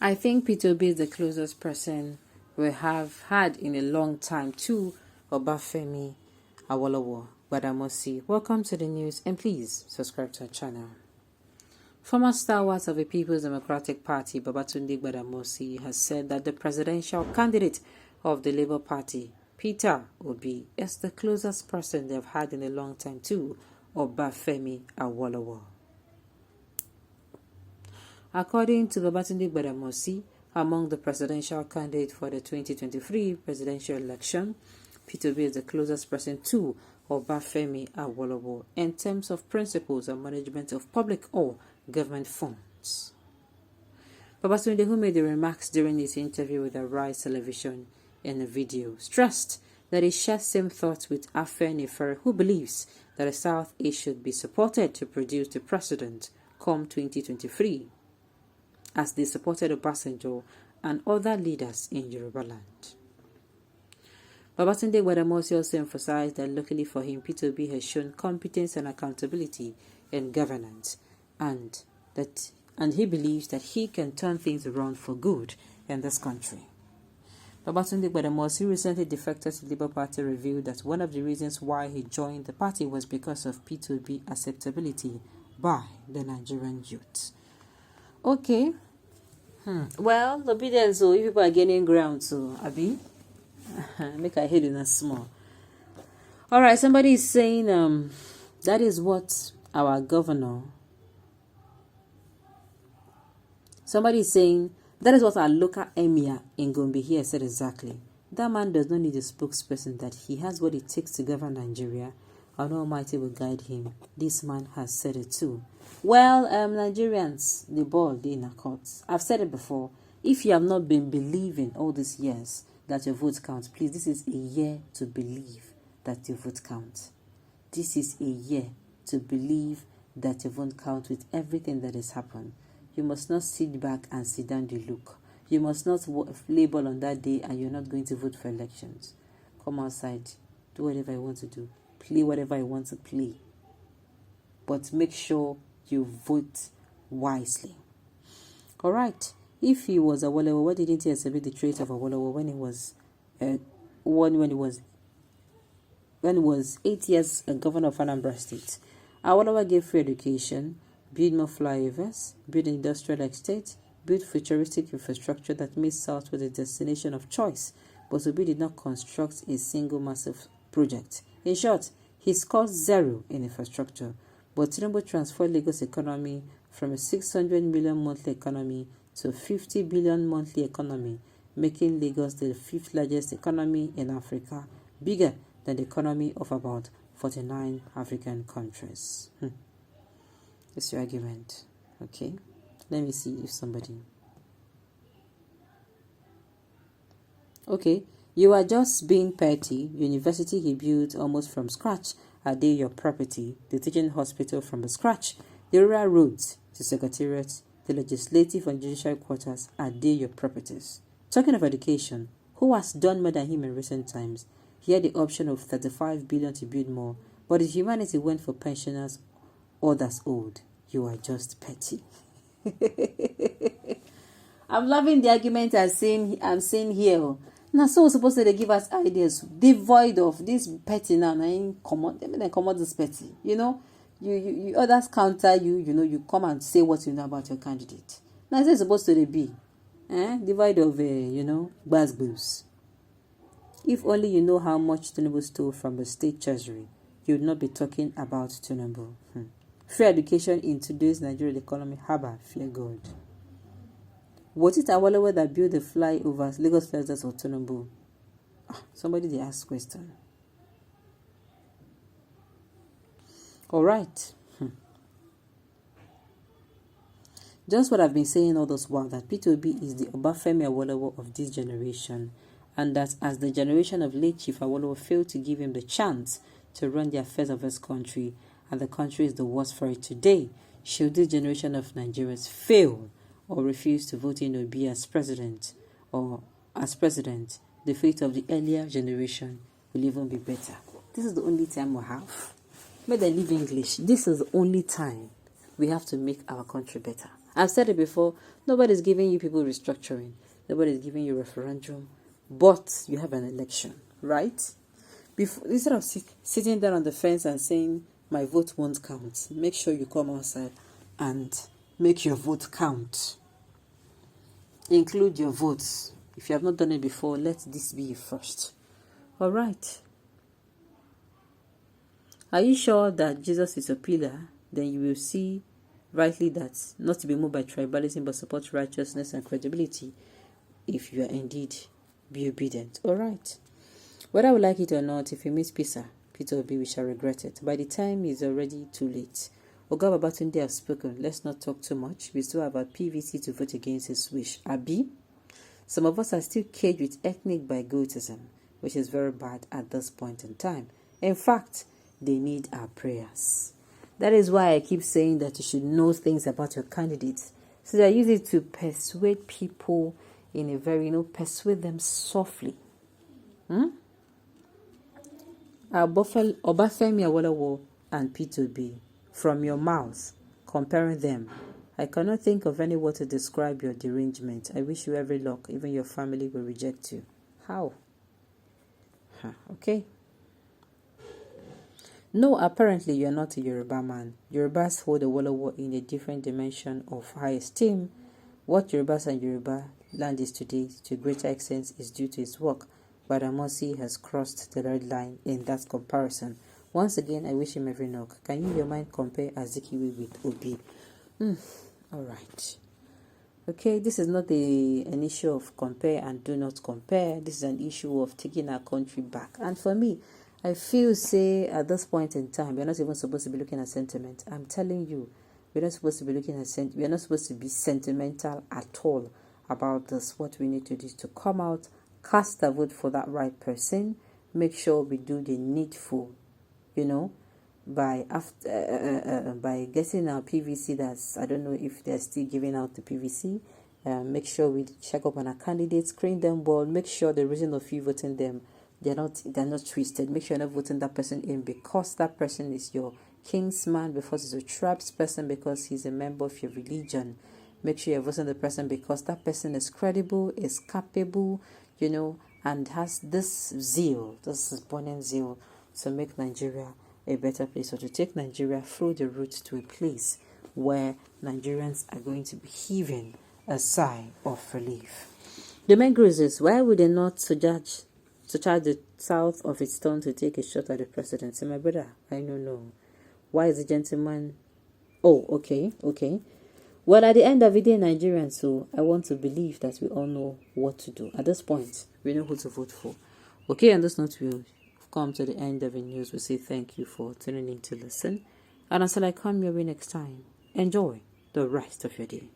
I think P2B is the closest person we have had in a long time to Obafemi Awolowo Gbadamosi. Welcome to the news and please subscribe to our channel. Former stalwart of the People's Democratic Party, Babatunde Gbadamosi, has said that the presidential candidate of the Labour Party, Peter Obi, is the closest person they've had in a long time to Obafemi Awolowo. According to Babatunde Gbadamosi, among the presidential candidates for the 2023 presidential election, Peter Obi is the closest person to Obafemi Awolowo in terms of principles and management of public or government funds. Babatunde, who made the remarks during his interview with Arise Television in a video, stressed that he shares same thoughts with Afenifere, who believes that the South East should be supported to produce the president come 2023, as they supported Obasanjo and other leaders in Yoruba land. Babatunde Gbadamosi also emphasized that luckily for him, Peter Obi has shown competence and accountability in governance, and he believes that he can turn things around for good in this country. Babatunde Gbadamosi recently defected to the Labour Party revealed that one of the reasons why he joined the party was because of P2B acceptability by the Nigerian youth. Okay. Well, obedience, so if people are gaining ground, so Abi, make a head in a small. All right, somebody is saying that is what our governor. Somebody is saying that is what our local emir in Gombe here said exactly. That man does not need a spokesperson, that he has what it takes to govern Nigeria, and Almighty will guide him. This man has said it too. Well, Nigerians, the ball in the courts. I've said it before. If you have not been believing all these years that your vote counts, please, this is a year to believe that your vote counts. This is a year to believe that your vote counts with everything that has happened. You must not sit back and sit down the look. You must not label on that day and you're not going to vote for elections. Come outside, do whatever you want to do, play whatever you want to play. But make sure you vote wisely. All right. If he was Awolowo, why didn't he exhibit the trait of Awolowo when he was 8 years a governor of Anambra State? Awolowo gave free education, build more flyovers, build industrial estates, build futuristic infrastructure that made Southwest a destination of choice, but Obi did not construct a single massive project. In short, he scored 0 in infrastructure, but Tinubu transformed Lagos economy from a 600 million monthly economy to a 50 billion monthly economy, making Lagos the 5th largest economy in Africa, bigger than the economy of about 49 African countries. That's your argument. Okay, let me see if somebody. Okay, you are just being petty. University he built almost from scratch. Are they your property? The teaching hospital from the scratch. The rural roads to secretariat, the legislative and judicial quarters, are they your properties? Talking of education, who has done more than him in recent times? He had the option of 35 billion to build more, but if humanity went for pensioners, others old. You are just petty. I'm loving the argument I'm saying here. Now, so supposed to give us ideas devoid of this petty now. They come out this petty. You others counter you. You come and say what you know about your candidate. Now, it's supposed to be, devoid of buzz. If only you know how much Tinubu stole from the state treasury, you would not be talking about Tinubu. Free education in today's Nigerian economy. Haba, fear God. Was it Awolowo that built the flyovers, Lagos flyovers, or Tinubu? Somebody they asked question. All right. Just what I've been saying all this while, that P2B is the Obafemi Awolowo of this generation, and that as the generation of late Chief Awolowo failed to give him the chance to run the affairs of his country, and the country is the worse for it today, should this generation of Nigerians fail or refuse to vote in Obi as president, the fate of the earlier generation will even be better. This is the only time we have. May they live English. This is the only time we have to make our country better. I've said it before, nobody's giving you people restructuring. Nobody's giving you referendum. But you have an election, right? Instead of sitting there on the fence and saying, my vote won't count, make sure you come outside and make your vote count. Include your votes. If you have not done it before, let this be your first. All right. Are you sure that Jesus is a pillar? Then you will see rightly that not to be moved by tribalism but support righteousness and credibility if you are indeed be obedient. All right. Whether we like it or not, if you miss Peter Obi, we shall regret it. By the time it's already too late. Oga Babatunde have spoken. Let's not talk too much. We still have our PVC to vote against his wish. Abi? Some of us are still caged with ethnic bigotism, which is very bad at this point in time. In fact, they need our prayers. That is why I keep saying that you should know things about your candidates. So that I use it to persuade people in a very, persuade them softly. Obafemi Awolowo and Peter Obi, from your mouth, comparing them, I cannot think of any word to describe your derangement. I wish you every luck. Even your family will reject you. How? Okay. No, apparently you're not a Yoruba man. Yorubas hold Awolowo in a different dimension of high esteem. What Yorubas and Yoruba land is today, to a greater extent, is due to his work. But Amosi has crossed the red line in that comparison. Once again, I wish him every luck. Can you in your mind compare Azikiwe with Obi? All right. Okay, this is not an issue of compare and do not compare. This is an issue of taking our country back. And for me, I feel, say, at this point in time, we're not even supposed to be looking at sentiment. I'm telling you, we're not supposed to be looking at we're not supposed to be sentimental at all about this. What we need to do is to come out, cast a vote for that right person, make sure we do the needful, by getting our PVC. That's, I don't know if they're still giving out the PVC. Make sure we check up on our candidates, screen them well, make sure the reason of you voting them, they're not twisted. Make sure you're not voting that person in because that person is your kinsman, because he's a tribes person, because he's a member of your religion. Make sure you're voting the person because that person is credible, is capable, and has this zeal, this burning zeal to make Nigeria a better place, or to take Nigeria through the route to a place where Nigerians are going to be heaving a sigh of relief. The main group is, why would they not charge the south of its turn to take a shot at the presidency? My brother, I don't know. Why is the gentleman... Oh, okay. Well, at the end of the day, Nigerians, so I want to believe that we all know what to do. At this point, we know who to vote for. Okay, on this note, we'll come to the end of the news. We say thank you for tuning in to listen. And until I come your way next time, enjoy the rest of your day.